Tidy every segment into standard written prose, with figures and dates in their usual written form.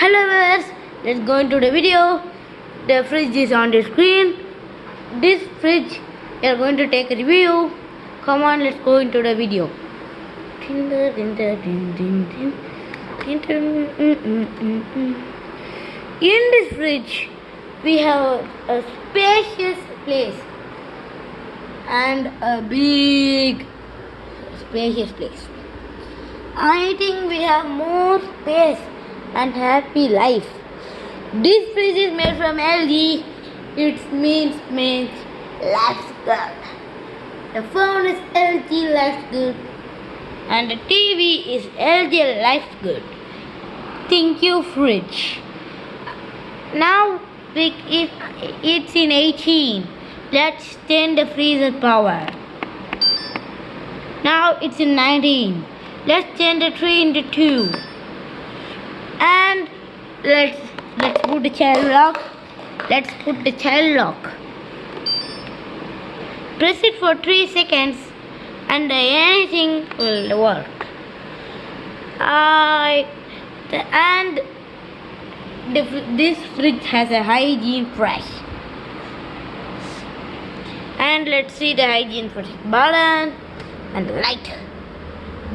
Hello viewers, let's go into the video. The fridge is on the screen. This fridge we are going to take a review. Come on, let's go into the video. In this fridge we have a spacious place and a big spacious place. I think we have more space and happy life. This fridge is made from lG. It means life's good. The phone is lG life's good, and the TV is lG life's good. Thank you, fridge. Now it's in 18. Let's turn the freezer power. Now it's in 19. Let's turn the 3 into 2. And let's put the child lock. Let's put the child lock. Press it for 3 seconds and anything will work. This fridge has a hygiene fresh. And let's see the hygiene fresh button and the light.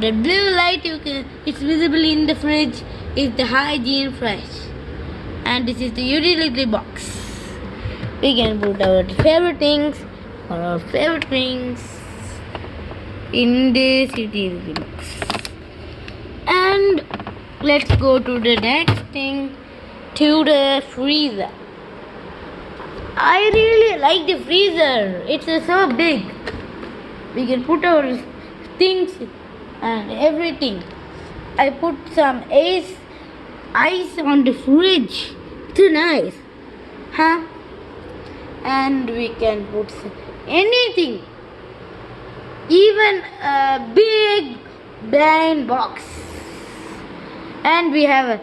The blue light it's visible in the fridge is the hygiene fresh. And this is the utility box. We can put our favorite things or our favorite things in this utility box. And let's go to the next thing, to the freezer. I really like the freezer. It's so big. We can put our things and everything. I put some ice on the fridge. Too nice, huh? And we can put anything, even a big blind box. And we have an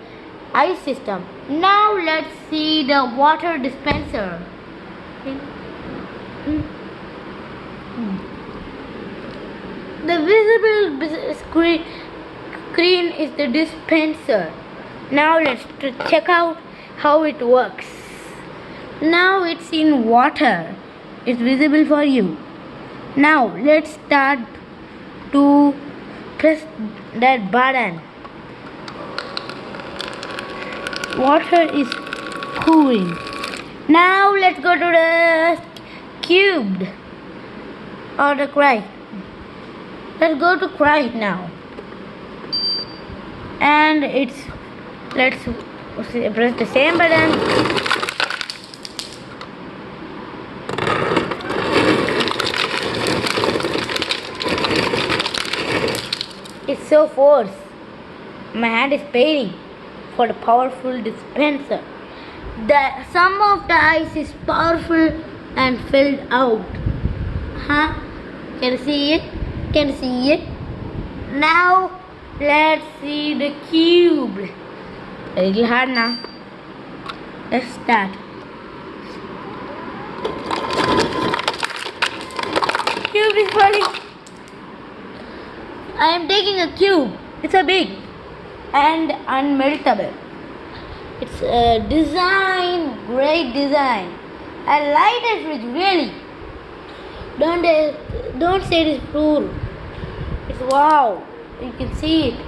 ice system. Now let's see the water dispenser. The visible screen is the dispenser. Now let's check out how it works. Now it's in water. It's visible for you. Now let's start to press that button. Water is cooling. Now let's go to the cubed or the crate. Let's go to crate now. And let's press the same button. It's so force. My hand is paining for the powerful dispenser. Some of the ice is powerful and filled out. Huh? Can you see it? Can you see it? Now let's see the cube. A little hard now. Let's start. Cube is falling. I am taking a cube. It's a big and unmeltable. It's a design, great design. I like it fridge, really. Don't say it is cool. It's wow. You can see it.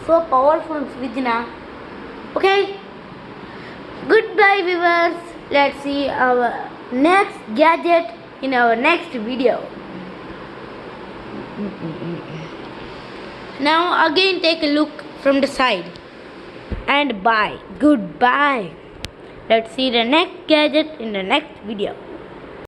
So powerful fridge now. Okay. Goodbye viewers. Let's see our next gadget in our next video. Now again take a look from the side. And bye. Goodbye. Let's see the next gadget in the next video.